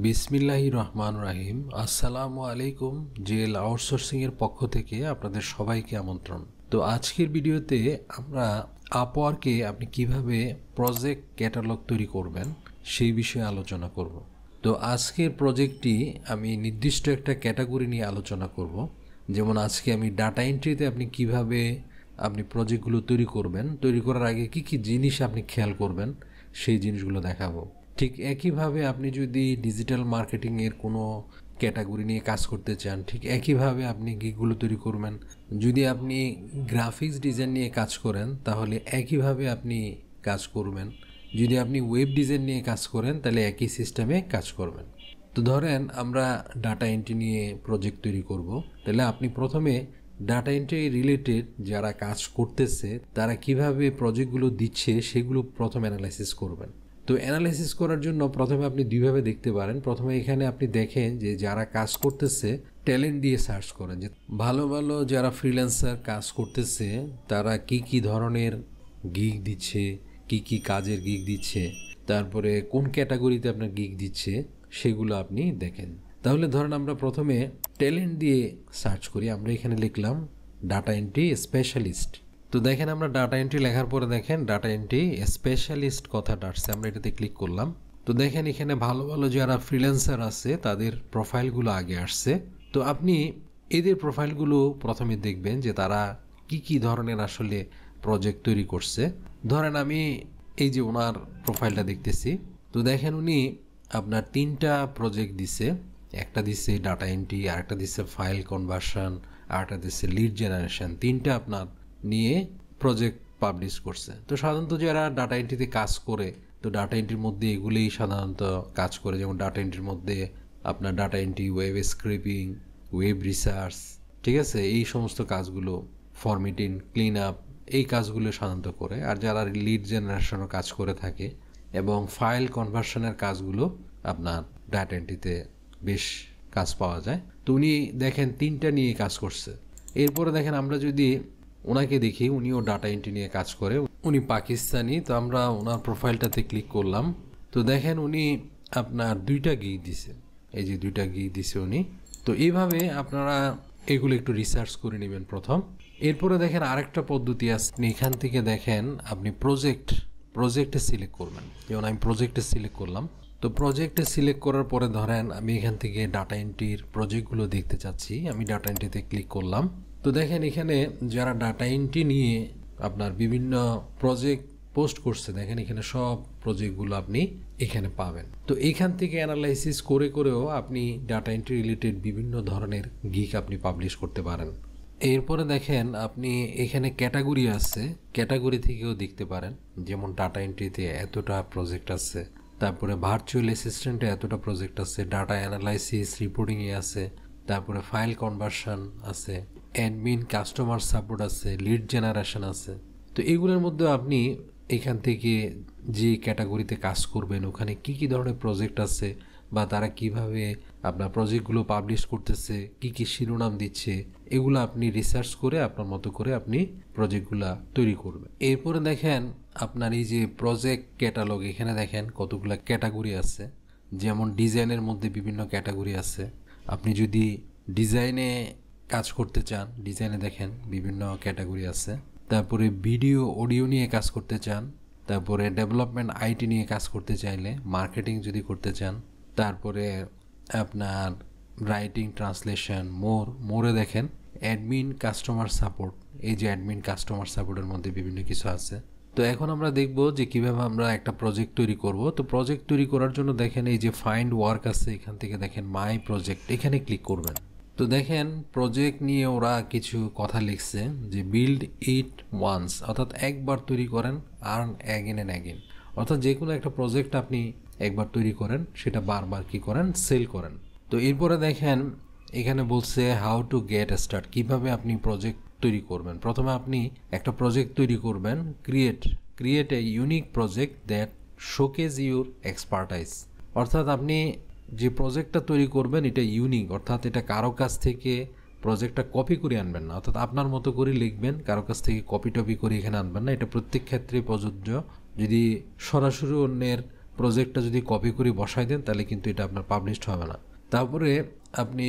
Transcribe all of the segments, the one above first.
বিসমিল্লাহির রহমানির রহিম। আসসালামু আলাইকুম। জেল আউটসোর্সিং এর পক্ষ থেকে আপনাদের সবাইকে আমন্ত্রণ। তো আজকের ভিডিওতে আমরা আপওয়ার্কে আপনি কিভাবে প্রজেক্ট ক্যাটালগ তৈরি করবেন সেই বিষয়ে আলোচনা করব। তো আজকের প্রজেক্টটি আমি নির্দিষ্ট একটা ক্যাটাগরি নিয়ে আলোচনা করব। যেমন আজকে আমি ডাটা এন্ট্রিতে আপনি কিভাবে আপনি প্রজেক্টগুলো তৈরি করবেন, তৈরি করার আগে কি কি জিনিস আপনি খেয়াল করবেন সেই জিনিসগুলো দেখাবো। ঠিক একইভাবে আপনি যদি ডিজিটাল মার্কেটিংয়ের কোনো ক্যাটাগরি নিয়ে কাজ করতে চান, ঠিক একইভাবে আপনি গিগগুলো তৈরি করবেন। যদি আপনি গ্রাফিক্স ডিজাইন নিয়ে কাজ করেন তাহলে একইভাবে আপনি কাজ করবেন। যদি আপনি ওয়েব ডিজাইন নিয়ে কাজ করেন তাহলে একই সিস্টেমে কাজ করবেন। তো ধরেন আমরা ডাটা এন্ট্রি নিয়ে প্রজেক্ট তৈরি করব, তাহলে আপনি প্রথমে ডাটা এন্ট্রি রিলেটেড যারা কাজ করতেছে তারা কিভাবে প্রজেক্টগুলো দিচ্ছে সেগুলো প্রথম অ্যানালাইসিস করবেন। তো অ্যানালাইসিস করার জন্য প্রথমে আপনি দুইভাবে দেখতে পারেন। প্রথমে এখানে আপনি দেখেন যে যারা কাজ করতেছে ট্যালেন্ট দিয়ে সার্চ করেন, যে ভালো ভালো যারা ফ্রিল্যান্সার কাজ করতেছে তারা কি কি ধরনের গিগ দিচ্ছে, কি কি কাজের গিগ দিচ্ছে, তারপরে কোন ক্যাটাগরিতে আপনার গিগ দিচ্ছে সেগুলো আপনি দেখেন। তাহলে ধরেন আমরা প্রথমে ট্যালেন্ট দিয়ে সার্চ করি। আমরা এখানে লিখলাম ডাটা এন্ট্রি স্পেশালিস্ট। তো দেখেন আমরা ডাটা এন্ট্রি লেখার পরে দেখেন ডাটা এন্ট্রি স্পেশালিস্ট কথাটা আসছে, আমরা এটাতে ক্লিক করলাম। তো দেখেন এখানে ভালো ভালো যারা ফ্রিল্যান্সার আছে তাদের প্রোফাইলগুলো আগে আসছে। তো আপনি এদের প্রোফাইলগুলো প্রথমে দেখবেন যে তারা কি কি ধরনের আসলে প্রজেক্ট তৈরি করছে। ধরেন আমি এই যে ওনার প্রোফাইলটা দেখতেছি, তো দেখেন উনি আপনার 3টা প্রজেক্ট দিছে। একটা দিচ্ছে ডাটা এন্ট্রি, আরেকটা দিচ্ছে ফাইল কনভার্সন, আরেকটা দিচ্ছে লিড জেনারেশন। 3টা আপনার নিয়ে প্রজেক্ট পাবলিশ করছে। তো সাধারণত যারা ডাটা এন্ট্রিতে কাজ করে, তো ডাটা এন্ট্রির মধ্যে এগুলোই সাধারণত কাজ করে। যেমন ডাটা এন্ট্রির মধ্যে আপনার data entry, web scraping, web research, ঠিক আছে, এই সমস্ত কাজগুলো, ফরম্যাটিং, ক্লিন আপ, এই কাজগুলো সাধারণত করে। আর যারা লিড জেনারেশনের কাজ করে থাকে এবং ফাইল কনভার্সনের কাজগুলো আপনার ডাটা এন্ট্রিতে বেশ কাজ পাওয়া যায়। তো উনি দেখেন 3টা নিয়ে কাজ করছে। এরপরে দেখেন আমরা যদি ওনাকে দেখি, উনিও ডাটা এন্ট্রি নিয়ে কাজ করে, উনি পাকিস্তানি। তো আমরা ওনার প্রোফাইলটাতে ক্লিক করলাম। তো দেখেন উনি আপনার 2টা গিগ দিছে, এই যে 2টা গিগ দিছে উনি। তো এইভাবে আপনারা এগুলো একটু রিসার্চ করে নেবেন প্রথম। এরপরে দেখেন আরেকটা পদ্ধতি আছে, এখান থেকে দেখেন আপনি প্রজেক্টে সিলেক্ট করবেন। যেমন আমি প্রজেক্টে সিলেক্ট করলাম। তো প্রজেক্টে সিলেক্ট করার পরে ধরেন আমি এখান থেকে ডাটা এন্ট্রির প্রজেক্টগুলো দেখতে চাচ্ছি, আমি ডাটা এন্ট্রিতে ক্লিক করলাম। তো দেখেন এখানে যারা ডাটা এন্ট্রি নিয়ে আপনার বিভিন্ন প্রজেক্ট পোস্ট করছে, দেখেন এখানে সব প্রজেক্টগুলো আপনি এখানে পাবেন। তো এখান থেকে অ্যানালাইসিস করেও আপনি ডাটা এন্ট্রি রিলেটেড বিভিন্ন ধরনের গিগ আপনি পাবলিশ করতে পারেন। এরপরে দেখেন আপনি এখানে ক্যাটাগরি আছে, ক্যাটাগরি থেকেও দেখতে পারেন। যেমন ডাটা এন্ট্রিতে এতটা প্রজেক্ট আছে, তারপরে ভার্চুয়াল অ্যাসিস্ট্যান্টে এতটা প্রজেক্ট আছে, ডাটা অ্যানালাইসিস রিপোর্টিংয়ে আছে, তারপরে ফাইল কনভার্সন আছে, অ্যাডমিন কাস্টমার সাপোর্ট আছে, লিড জেনারেশন আছে। তো এগুলোর মধ্যে আপনি এখান থেকে যে ক্যাটাগরিতে কাজ করবেন ওখানে কি কি ধরনের প্রজেক্ট আছে বা তারা কিভাবে আপনার প্রজেক্টগুলো পাবলিশ করতেছে, কি কি শিরোনাম দিচ্ছে, এগুলো আপনি রিসার্চ করে আপনার মতো করে আপনি প্রজেক্টগুলো তৈরি করবেন। এরপরে দেখেন আপনার এই যে প্রজেক্ট ক্যাটালগ, এখানে দেখেন কতগুলো ক্যাটাগরি আছে। যেমন ডিজাইনের মধ্যে বিভিন্ন ক্যাটাগরি আছে। আপনি যদি ডিজাইনে কাজ করতে চান, ডিজাইনে দেখেন বিভিন্ন ক্যাটাগরি আছে। তারপরে ভিডিও অডিও নিয়ে কাজ করতে চান, তারপরে ডেভেলপমেন্ট আইটি নিয়ে কাজ করতে চাইলে, মার্কেটিং যদি করতে চান, তারপরে আপনার রাইটিং, ট্রান্সলেশন, মোরে দেখেন অ্যাডমিন কাস্টমার সাপোর্ট। এই যে অ্যাডমিন কাস্টমার সাপোর্টের মধ্যে বিভিন্ন কিছু আছে। তো এখন আমরা দেখব যে কিভাবে আমরা একটা প্রজেক্ট তৈরি করব। তো প্রজেক্ট তৈরি করার জন্য দেখেন এই যে ফাইন্ড ওয়ার্ক আছে, এখান থেকে দেখেন মাই প্রজেক্ট, এখানে ক্লিক করবেন। তো দেখেন প্রজেক্ট নিয়ে ওরা কিছু কথা লিখছে যে বিল্ড ইট ওয়ান্স, অর্থাৎ একবার তৈরি করেন, আর্ন অ্যাগেন অ্যান্ড অ্যাগেন। অর্থাৎ যে কোনো একটা প্রজেক্ট আপনি একবার তৈরি করেন, সেটা বারবার কি করেন, সেল করেন। তো এরপরে দেখেন এখানে বলছে হাউ টু গেট স্টার্ট, কিভাবে আপনি প্রজেক্ট তৈরি করবেন। প্রথমে আপনি একটা প্রজেক্ট তৈরি করবেন, create a unique project that showcase your expertise. অর্থাৎ আপনি যে প্রজেক্টটা তৈরি করবেন এটা ইউনিক, অর্থাৎ এটা কারো কাছ থেকে প্রজেক্টটা কপি করে আনবেন না, অর্থাৎ আপনার মতো করে লিখবেন, কারো কাছ থেকে কপি টপি করে এখানে আনবেন না। এটা প্রত্যেক ক্ষেত্রে প্রযোজ্য। যদি সরাসরি অন্যের প্রজেক্টটা যদি কপি করে বসাই দেন তাহলে কিন্তু এটা আপনার পাবলিশড হবে না। তারপরে আপনি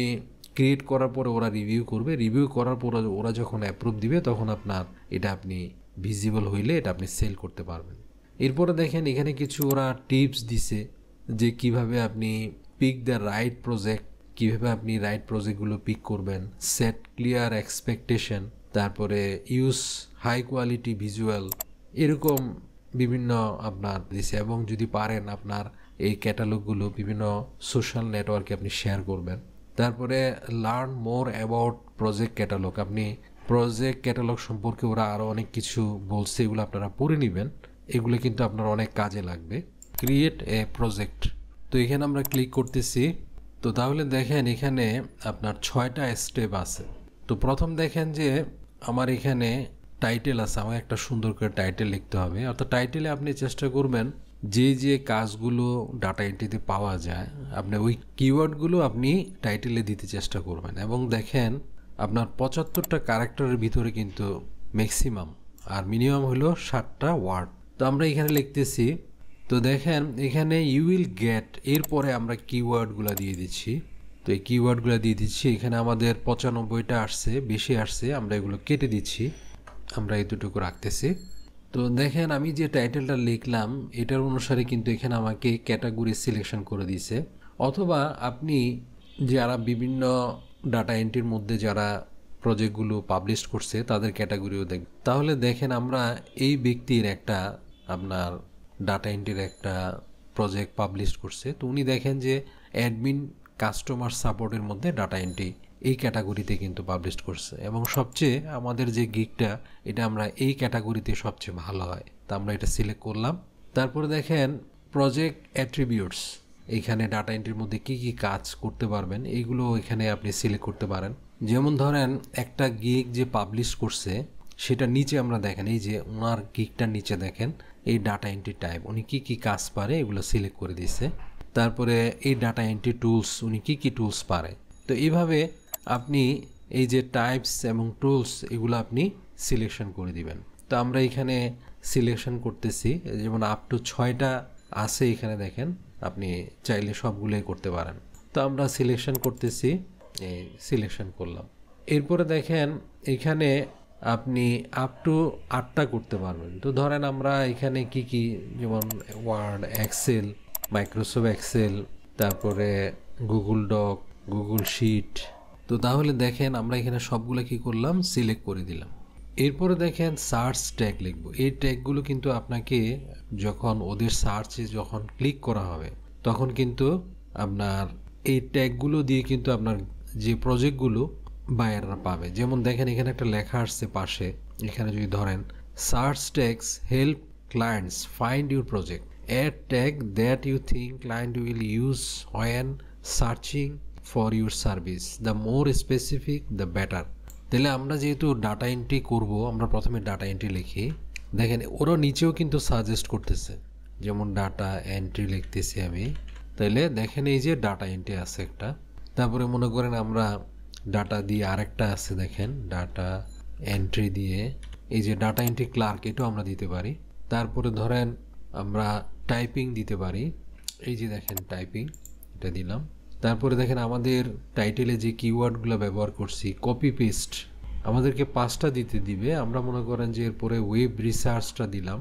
ক্রিয়েট করার পরে ওরা রিভিউ করবে, রিভিউ করার পরে ওরা যখন অ্যাপ্রুভ দিবে তখন আপনার এটা আপনি ভিজিবল হইলে এটা আপনি সেল করতে পারবেন। এরপরে দেখেন এখানে কিছু ওরা টিপস দিছে যে কিভাবে আপনি পিক দ্য রাইট প্রজেক্ট, কীভাবে আপনি রাইট প্রজেক্টগুলো পিক করবেন, সেট ক্লিয়ার এক্সপেকটেশন, তারপরে ইউজ হাই কোয়ালিটি ভিজুয়াল, এরকম বিভিন্ন আপনার দিছে। এবং যদি পারেন আপনার এই ক্যাটালগুলো বিভিন্ন সোশ্যাল নেটওয়ার্কে আপনি শেয়ার করবেন। তারপরে learn more about project catalogue, আপনি প্রজেক্ট ক্যাটালগ সম্পর্কে ওরা আরও অনেক কিছু বলছে, এগুলো আপনারা পড়ে নেবেন, এগুলো কিন্তু আপনার অনেক কাজে লাগবে। ক্রিয়েট এ প্রজেক্ট, তো এখানে আমরা ক্লিক করতেছি। তো তাহলে দেখেন এখানে আপনার 6টা স্টেপ আছে। তো প্রথম দেখেন যে আমার এখানে টাইটেল আছে, আমার একটা সুন্দর করে টাইটেল লিখতে হবে। অর্থাৎ টাইটেলে আপনি চেষ্টা করবেন যে কাজগুলো ডাটা এন্ট্রিতে পাওয়া যায় আপনি ওই কিওয়ার্ডগুলো আপনি টাইটেলে দিতে চেষ্টা করবেন। এবং দেখেন আপনার 75টা ক্যারেক্টারের ভিতরে কিন্তু ম্যাক্সিমাম আর মিনিমাম হলো 60টা ওয়ার্ড। তো আমরা এখানে লিখতেছি। তো দেখেন এখানে ইউ উইল গেট, এরপরে আমরা কিওয়ার্ডগুলো দিয়ে দিচ্ছি। তো এই কিওয়ার্ডগুলো দিয়ে দিচ্ছি, এখানে আমাদের 95টা আসছে, বেশি আসছে, আমরা এগুলো কেটে দিচ্ছি, আমরা এতটুকু রাখতেছি। তো দেখেন আমি যে টাইটেলটা লিখলাম এটার অনুসারে কিন্তু এখানে আমাকে ক্যাটাগরি সিলেকশন করে দিয়েছে। অথবা আপনি যারা বিভিন্ন ডাটা এন্ট্রির মধ্যে যারা প্রজেক্টগুলো পাবলিশ করছে তাদের ক্যাটাগরিও দেখবেন। তাহলে দেখেন আমরা এই ব্যক্তির একটা আপনার ডাটা এন্ট্রির একটা প্রজেক্ট পাবলিশ করছে। তো উনি দেখেন যে অ্যাডমিন কাস্টমার সাপোর্টের মধ্যে ডাটা এন্ট্রি এই ক্যাটাগরিতে কিন্তু পাবলিশ করছে। এবং সবচেয়ে আমাদের যে গিগটা এটা আমরা এই ক্যাটাগরিতে সবচেয়ে ভালো হয়, তা আমরা এটা সিলেক্ট করলাম। তারপরে দেখেন প্রজেক্ট অ্যাট্রিবিউটস, এইখানে ডাটা এন্ট্রির মধ্যে কি কি কাজ করতে পারবেন এইগুলো এখানে আপনি সিলেক্ট করতে পারেন। যেমন ধরেন একটা গিগ যে পাবলিশ করছে সেটা নিচে আমরা দেখেন এই যে ওনার গিগটার নিচে দেখেন এই ডাটা এন্ট্রি টাইপ উনি কি কি কাজ পারে এগুলো সিলেক্ট করে দিয়েছে। তারপরে এই ডাটা এন্ট্রি টুলস উনি কি কি টুলস পারে। তো এইভাবে আপনি এই যে টাইপস এবং টুলস এগুলো আপনি সিলেকশন করে দিবেন। তো আমরা এখানে সিলেকশন করতেছি, যেমন আপ টু 6টা আছে এখানে দেখেন, আপনি চাইলে সবগুলোই করতে পারেন। তো আমরা সিলেকশন করতেছি, সিলেকশন করলাম। এরপরে দেখেন এখানে আপনি আপ টু 8টা করতে পারবেন। তো ধরেন আমরা এখানে কি কি, যেমন ওয়ার্ড, এক্সেল, মাইক্রোসফট এক্সেল, তারপরে গুগল ডক, গুগল শিট। তো তাহলে দেখেন আমরা এখানে সবগুলো কি করলাম, সিলেক্ট করে দিলাম। এরপরে দেখেন সার্চ ট্যাগ লিখব। এই ট্যাগগুলো কিন্তু আপনাকে যখন ওদের সার্চে যখন ক্লিক করা হবে তখন কিন্তু আপনার এই ট্যাগগুলো দিয়ে কিন্তু আপনার যে প্রজেক্টগুলো বায়াররা পাবে। যেমন দেখেন এখানে একটা লেখা আসছে পাশে, এখানে যদি ধরেন search tags help clients find your project, add tag that you think client will use when searching for your service, the more specific the better. তাহলে আমরা যেহেতু ডাটা এন্ট্রি করব, আমরা প্রথমে ডাটা এন্ট্রি লিখি। দেখেন ওরা নিচেও কিন্তু সাজেস্ট করতেছে, যেমন ডাটা এন্ট্রি লিখতেছি আমি। তাইলে দেখেন এই যে ডাটা এন্ট্রি আছে একটা, তারপরে মনে করেন আমরা ডাটা দিয়ে আরেকটা আছে, দেখেন ডাটা এন্ট্রি দিয়ে এই যে ডাটা এন্ট্রি ক্লার্ক এটাও আমরা দিতে পারি। তারপরে ধরেন আমরা টাইপিং দিতে পারি, এই যে দেখেন টাইপিং, এটা দিলাম। তারপরে দেখেন আমাদের টাইটেলে যে কিওয়ার্ডগুলো ব্যবহার করছি, কপি পেস্ট আমাদেরকে 5টা দিতে দিবে। আমরা মনে করেন যে এরপরে ওয়েব রিসার্চটা দিলাম,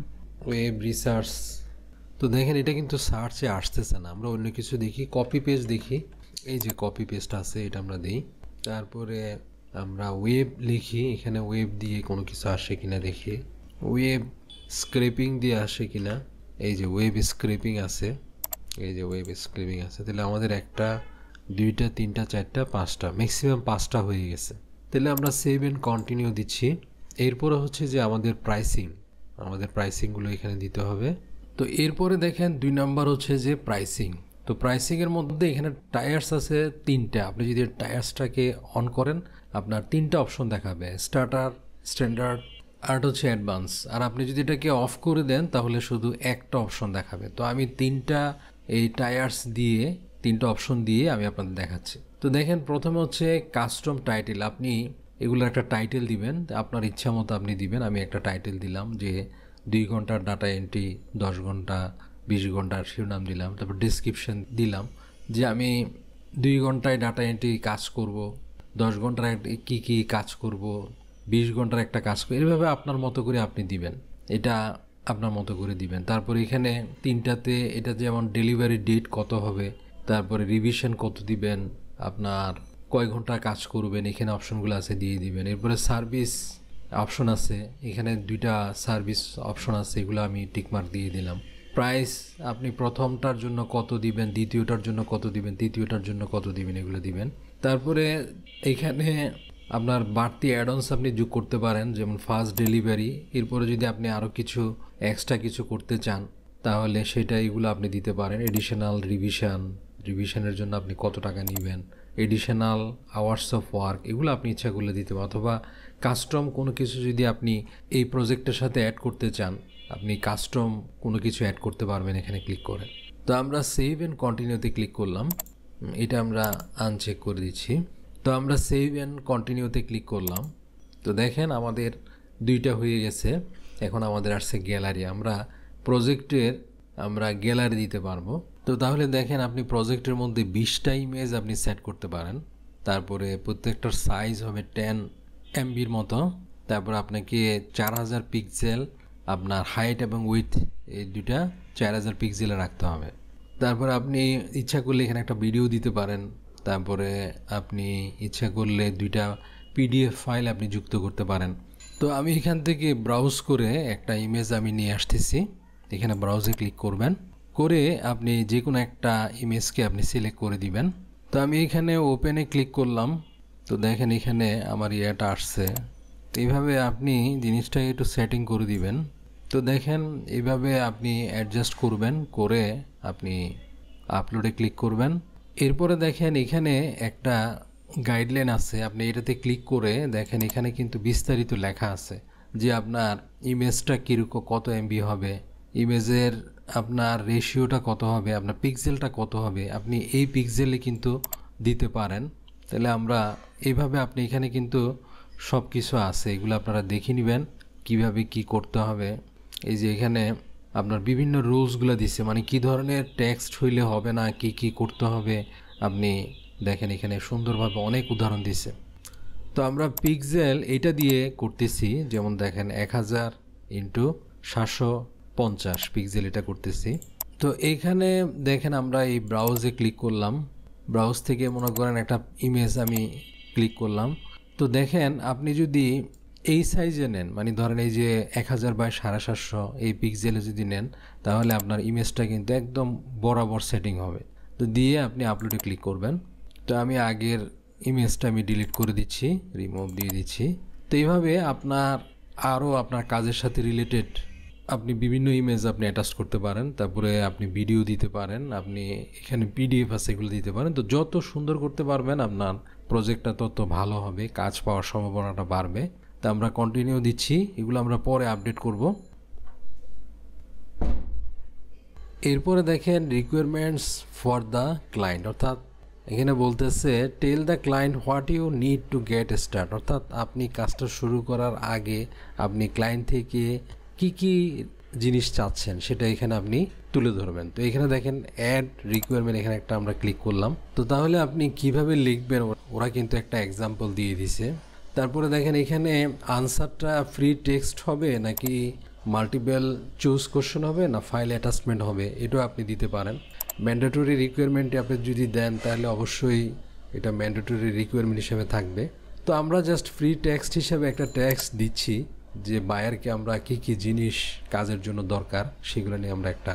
ওয়েব রিসার্চ। তো দেখেন এটা কিন্তু সার্চে আসতেছে না, আমরা অন্য কিছু দেখি, কপি পেস্ট দেখি, এই যে কপি পেস্ট আছে এটা আমরা দিই। তারপরে আমরা ওয়েব লিখি, এখানে ওয়েব দিয়ে কোনো কিছু আসে কিনা দেখি, ওয়েব স্ক্রেপিং দিয়ে আসে কিনা, এই যে ওয়েব স্ক্রেপিং আছে, এই যে ওয়েব স্ক্রেপিং আছে। তাহলে আমাদের 1টা 2টা 3টা 4টা 5টা, ম্যাক্সিমাম 5টা হয়ে গেছে। তাহলে আমরা সেভ এন্ড কন্টিনিউ দিচ্ছি। এরপরে হচ্ছে যে আমাদের প্রাইসিংগুলো এখানে দিতে হবে। তো এরপরে দেখেন 2 নাম্বার হচ্ছে যে প্রাইসিং। তো প্রাইসিংয়ের মধ্যে এখানে টায়ার্স আছে 3টা। আপনি যদি টায়ার্সটাকে অন করেন আপনার 3টা অপশন দেখাবে, স্টার্টার, স্ট্যান্ডার্ড আর হচ্ছে অ্যাডভান্স। আর আপনি যদি এটাকে অফ করে দেন তাহলে শুধু একটা অপশন দেখাবে। তো আমি 3টা এই টায়ার্স দিয়ে 3টা অপশন দিয়ে আমি আপনাদের দেখাচ্ছি। তো দেখেন প্রথমে হচ্ছে কাস্টম টাইটেল, আপনি এগুলো একটা টাইটেল দিবেন, আপনার ইচ্ছা মতো আপনি দিবেন। আমি একটা টাইটেল দিলাম যে 2 ঘন্টার ডাটা এন্ট্রি, 10 ঘন্টা 20 ঘন্টার শিরোনাম দিলাম, তারপর ডেসক্রিপশন দিলাম যে আমি 2 ঘন্টায় ডাটা এন্ট্রি কাজ করব, 10 ঘন্টার কি কি কাজ করব, 20 ঘন্টার একটা কাজ করব, এইভাবে আপনার মতো করে আপনি দিবেন, এটা আপনার মতো করে দিবেন। তারপরে এখানে 3টাতে এটা যেমন ডেলিভারি ডেট কত হবে, তারপরে রিভিশন কত দিবেন, আপনার কয় ঘন্টা কাজ করবেন, এখানে অপশনগুলো আছে দিয়ে দিবেন। এরপরে সার্ভিস অপশন আছে, এখানে 2টা সার্ভিস অপশন আছে, এগুলো আমি টিকমার্ক দিয়ে দিলাম। প্রাইস আপনি প্রথমটার জন্য কত দিবেন, দ্বিতীয়টার জন্য কত দিবেন, তৃতীয়টার জন্য কত দিবেন, এগুলো দিবেন। তারপরে এখানে আপনার বাড়তি অ্যাডঅনস আপনি যোগ করতে পারেন, যেমন ফাস্ট ডেলিভারি। এরপরে যদি আপনি আরও কিছু এক্সট্রা কিছু করতে চান তাহলে সেটা এগুলো আপনি দিতে পারেন। এডিশনাল রিভিশনের জন্য আপনি কত টাকা নেবেন, এডিশনাল আওয়ার্স অফ ওয়ার্ক, এগুলো আপনি ইচ্ছা করলে দিতে পারেন। অথবা কাস্টম কোনো কিছু যদি আপনি এই প্রজেক্টের সাথে অ্যাড করতে চান, আপনি কাস্টম কোনো কিছু অ্যাড করতে পারবেন এখানে ক্লিক করে। তো আমরা সেভ অ্যান্ড কন্টিনিউতে ক্লিক করলাম, এটা আমরা আনচেক করে দিচ্ছি। তো আমরা সেভ অ্যান্ড কন্টিনিউতে ক্লিক করলাম, তো দেখেন আমাদের 2টা হয়ে গেছে। এখন আমাদের আসছে গ্যালারি, আমরা প্রজেক্টের গ্যালারি দিতে পারবো। তো তাহলে দেখেন আপনি প্রজেক্টের মধ্যে 20টা ইমেজ আপনি সেট করতে পারেন। তারপরে প্রত্যেকটার সাইজ হবে 10 MBর মতো। তারপর আপনাকে 4000 পিক্সেল আপনার হাইট এবং উইথ এই 2টা 4000 পিক্সেলে রাখতে হবে। তারপর আপনি ইচ্ছা করলে এখানে একটা ভিডিও দিতে পারেন। তারপরে আপনি ইচ্ছা করলে 2টা PDF ফাইল আপনি যুক্ত করতে পারেন। তো আমি এখান থেকে ব্রাউজ করে একটা ইমেজ আমি নিয়ে আসতেছি, এখানে ব্রাউজে ক্লিক করবেন, করে আপনি যে কোনো একটা ইমেজকে আপনি সিলেক্ট করে দিবেন। তো আমি এখানে ওপেনে ক্লিক করলাম, তো দেখেন এখানে আমার ইয়েটা আসছে। তো এইভাবে আপনি জিনিসটাকে একটু সেটিং করে দিবেন। তো দেখেন এইভাবে আপনি অ্যাডজাস্ট করবেন, করে আপনি আপলোডে ক্লিক করবেন। এরপরে দেখেন এখানে একটা গাইডলাইন আছে, আপনি এটাতে ক্লিক করে দেখেন এখানে কিন্তু বিস্তারিত লেখা আছে যে আপনার ইমেজটা কীরকম, কত MB হবে, ইমেজের আপনার রেশিওটা কত হবে, আপনার পিক্সেলটা কত হবে, আপনি এই পিক্সেলে কিন্তু দিতে পারেন। তাহলে আমরা এইভাবে আপনি এখানে কিন্তু সব কিছু আছে, এগুলো আপনারা দেখে নেবেন কিভাবে কি করতে হবে। এই যে এখানে আপনার বিভিন্ন রুলসগুলো দিচ্ছে, মানে কি ধরনের টেক্সট হইলে হবে না, কি কি করতে হবে, আপনি দেখেন এখানে সুন্দরভাবে অনেক উদাহরণ দিচ্ছে। তো আমরা পিক্সেল এটা দিয়ে করতেছি, যেমন দেখেন 1000 × 750 পিক্সেল এটা করতেছি। তো এইখানে দেখেন আমরা এই ব্রাউজে ক্লিক করলাম, ব্রাউজ থেকে মনে করেন একটা ইমেজ আমি ক্লিক করলাম। তো দেখেন আপনি যদি এই সাইজে নেন, মানে ধরেন এই যে 1000 × 750 এই পিক্সেলে যদি নেন, তাহলে আপনার ইমেজটা কিন্তু একদম বরাবর সেটিং হবে। তো দিয়ে আপনি আপলোডে ক্লিক করবেন। তো আমি আগের ইমেজটা আমি ডিলিট করে দিচ্ছি, রিমুভ দিয়ে দিচ্ছি। তো এইভাবে আপনার কাজের সাথে রিলেটেড আপনি বিভিন্ন ইমেজ আপনি অ্যাটাচ করতে পারেন। তারপরে আপনি ভিডিও দিতে পারেন, আপনি এখানে PDF আছে এগুলো দিতে পারেন। তো যত সুন্দর করতে পারবেন আপনার প্রজেক্টটা তত ভালো হবে, কাজ পাওয়ার সম্ভাবনাটা বাড়বে। তো আমরা কন্টিনিউ দিচ্ছি, এগুলো আমরা পরে আপডেট করব। এরপরে দেখেন রিকোয়ারমেন্টস ফর দ্য ক্লায়েন্ট, অর্থাৎ এখানে বলতেছে tell the client what you need to get start, অর্থাৎ আপনি কাজটা শুরু করার আগে আপনি ক্লায়েন্ট থেকে কি কি জিনিস চাচ্ছেন সেটা এখানে আপনি তুলে ধরবেন। তো এখানে দেখেন অ্যাড রিকোয়ারমেন্ট, এখানে একটা আমরা ক্লিক করলাম। তো তাহলে আপনি কিভাবে লিখবেন ওরা কিন্তু একটা এক্সাম্পল দিয়ে দিছে। তারপরে দেখেন এখানে আনসারটা ফ্রি টেক্সট হবে নাকি মাল্টিপল চুজ কোশ্চেন হবে না ফাইল অ্যাটাচমেন্ট হবে, এটাও আপনি দিতে পারেন। ম্যান্ডেটরি রিকোয়ারমেন্ট আপনি যদি দেন তাহলে অবশ্যই এটা ম্যান্ডেটরি রিকোয়ারমেন্ট হিসেবে থাকবে। তো আমরা জাস্ট ফ্রি টেক্সট হিসেবে একটা টেক্সট দিচ্ছি যে বায়ারকে আমরা কি কি জিনিস কাজের জন্য দরকার সেগুলো নিয়ে আমরা একটা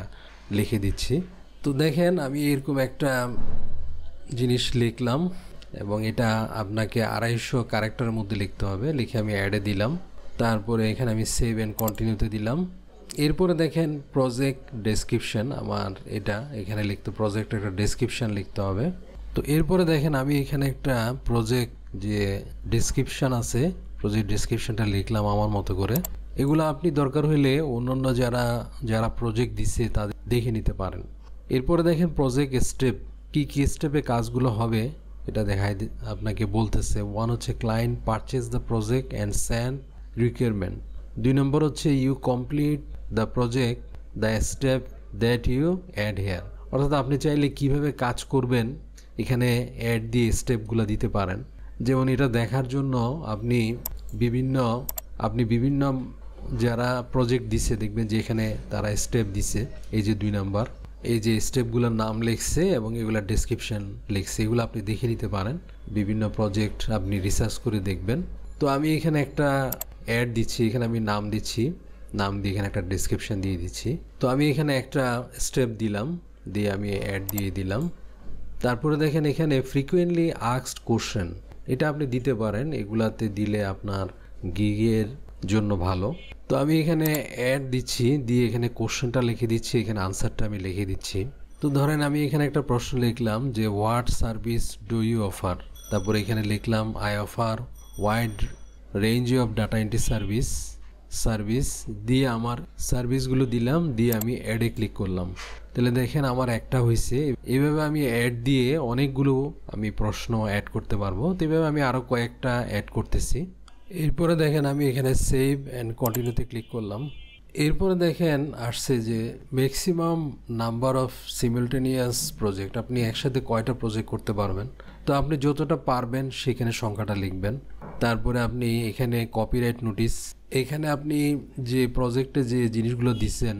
লিখে দিচ্ছি। তো দেখেন আমি এরকম একটা জিনিস লিখলাম এবং এটা আপনাকে 250 ক্যারেক্টারের মধ্যে লিখতে হবে, লিখে আমি অ্যাডে দিলাম। তারপরে এখানে আমি সেভ অ্যান্ড কন্টিনিউতে দিলাম। এরপরে দেখেন প্রজেক্ট ডেসক্রিপশন, আমার এটা এখানে লিখতে প্রজেক্টের একটা ডেসক্রিপশন লিখতে হবে। তো এরপরে দেখেন আমি এখানে একটা প্রজেক্ট যে ডেসক্রিপশন আছে প্রজেক্ট ডেসক্রিপশনটা লিখলাম আমার মতো করে। এগুলো আপনি দরকার হইলে অন্যান্য যারা প্রজেক্ট দিচ্ছে তাদের দেখে নিতে পারেন। এরপরে দেখেন প্রজেক্ট স্টেপ, কি কি স্টেপে কাজগুলো হবে এটা দেখায় আপনাকে বলতেছে। 1 হচ্ছে client purchase the project and send requirement. 2 নম্বর হচ্ছে you complete the project the step that you add here. অর্থাৎ আপনি চাইলে কিভাবে কাজ করবেন এখানে অ্যাড দিয়ে স্টেপগুলো দিতে পারেন। যেমন এটা দেখার জন্য আপনি বিভিন্ন যারা প্রজেক্ট দিছে দেখবেন যে এখানে তারা স্টেপ দিছে, এই যে 2 নাম্বার, এই যে স্টেপগুলোর নাম লিখছে এবং এগুলোর ডেসক্রিপশন লিখছে, এগুলো আপনি দেখে নিতে পারেন। বিভিন্ন প্রজেক্ট আপনি রিসার্চ করে দেখবেন। তো আমি এখানে একটা অ্যাড দিচ্ছি, এখানে আমি নাম দিচ্ছি, নাম দিয়ে এখানে একটা ডেসক্রিপশন দিয়ে দিচ্ছি। তো আমি এখানে একটা স্টেপ দিলাম, দিয়ে আমি অ্যাড দিয়ে দিলাম। তারপরে দেখেন এখানে ফ্রিকুয়েন্টলি আস্কড কোশ্চেন, এটা আপনি দিতে পারেন, এগুলাতে দিলে আপনার গিগের জন্য ভালো। তো আমি এখানে অ্যাড দিচ্ছি, দিয়ে এখানে কোশ্চেনটা লিখে দিচ্ছি, এখানে আনসারটা আমি লিখে দিচ্ছি। তো ধরেন আমি এখানে একটা প্রশ্ন লিখলাম যে what service do you offer, তারপরে এখানে লিখলাম I offer wide range of data entry service দিয়ে আমার সার্ভিসগুলো দিলাম, দিয়ে আমি অ্যাডে ক্লিক করলাম। তাহলে দেখেন আমার একটা হয়েছে। এইভাবে আমি অ্যাড দিয়ে অনেকগুলো আমি প্রশ্ন অ্যাড করতে পারবো। তো এইভাবে আমি আরও কয়েকটা অ্যাড করতেছি। এরপরে দেখেন আমি এখানে সেভ অ্যান্ড কন্টিনিউতে ক্লিক করলাম। এরপরে দেখেন আসছে যে ম্যাক্সিমাম নাম্বার অফ সিমিলটেনিয়াস প্রজেক্ট, আপনি একসাথে কয়টা প্রজেক্ট করতে পারবেন। তো আপনি যতটা পারবেন সেখানে সংখ্যাটা লিখবেন। তারপরে আপনি এখানে কপিরাইট নোটিশ, এখানে আপনি যে প্রজেক্টে যে জিনিসগুলো দিচ্ছেন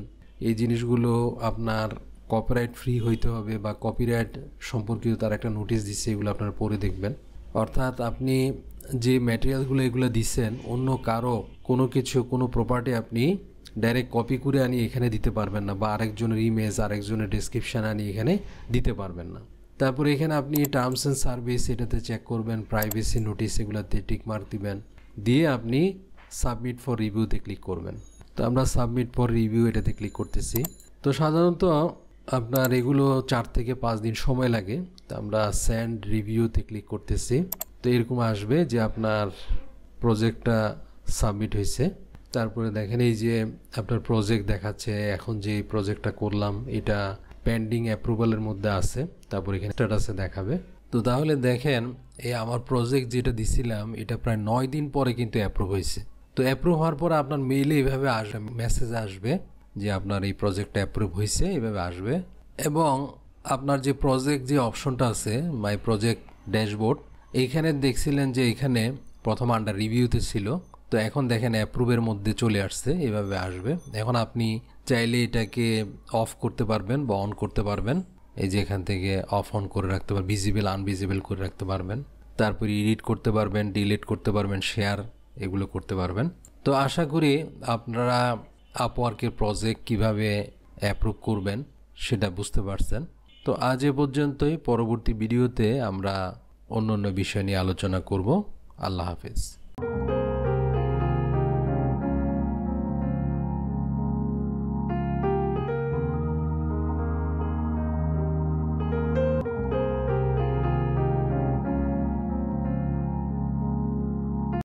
এই জিনিসগুলো আপনার কপিরাইট ফ্রি হইতে হবে বা কপিরাইট সম্পর্কিত তার একটা নোটিশ দিচ্ছে, এগুলো আপনারা পড়ে দেখবেন। অর্থাৎ আপনি যে ম্যাটেরিয়ালগুলো এগুলো দিচ্ছেন অন্য কারো কোনো প্রপার্টি আপনি ডাইরেক্ট কপি করে আনি এখানে দিতে পারবেন না, বা আরেকজনের ইমেজ আরেকজনের ডেসক্রিপশান আনি এখানে দিতে পারবেন না। তারপরে এখানে আপনি টার্মস অ্যান্ড সার্ভিস এটাতে চেক করবেন, প্রাইভেসি নোটিশ এগুলোতে টিক মার্ক দিবেন, দিয়ে আপনি সাবমিট ফর রিভিউতে ক্লিক করবেন। তো আমরা সাবমিট ফর রিভিউ এটাতে ক্লিক করতেছি। তো সাধারণত আপনার এগুলো 4 থেকে 5 দিন সময় লাগে। তো আমরা সেন্ড রিভিউতে ক্লিক করতেছি। তো এরকম আসবে যে আপনার প্রজেক্টটা সাবমিট হয়েছে। তারপরে দেখেন এই যে আপনার প্রজেক্ট দেখাচ্ছে, এখন যে প্রজেক্টটা করলাম এটা পেন্ডিং অ্যাপ্রুভালের মধ্যে আছে, তারপর এখানে স্ট্যাটাসে দেখাবে। তো তাহলে দেখেন এই আমার প্রজেক্ট যেটা দিছিলাম এটা প্রায় 9 দিন পরে কিন্তু অ্যাপ্রুভ হয়েছে। তো অ্যাপ্রুভ হওয়ার পর আপনার মেইলে এইভাবে আসবে, মেসেজ আসবে যে আপনার এই প্রজেক্টটা অ্যাপ্রুভ হয়েছে, এইভাবে আসবে। এবং আপনার যে প্রজেক্ট যে অপশনটা আছে মাই প্রজেক্ট ড্যাশবোর্ড, এইখানে দেখছিলেন যে এখানে প্রথম আন্ডার রিভিউতে ছিল, তো এখন দেখেন অ্যাপ্রুভের মধ্যে চলে আসছে, এভাবে আসবে। এখন আপনি চাইলে এটাকে অফ করতে পারবেন বা অন করতে পারবেন, এই যে এখান থেকে অফ অন করে রাখতে পারবেন, ভিজিবল আনভিজিবল করে রাখতে পারবেন। তারপর এডিট করতে পারবেন, ডিলিট করতে পারবেন, শেয়ার এগুলো করতে পারবেন। তো আশা করি আপনারা আপওয়ার্কের প্রজেক্ট কিভাবে অ্যাপ্রুভ করবেন সেটা বুঝতে পারছেন। তো আজ এ পর্যন্তই, পরবর্তী ভিডিওতে আমরা অন্য বিষয় নিয়ে আলোচনা করব। আল্লাহ হাফেজ।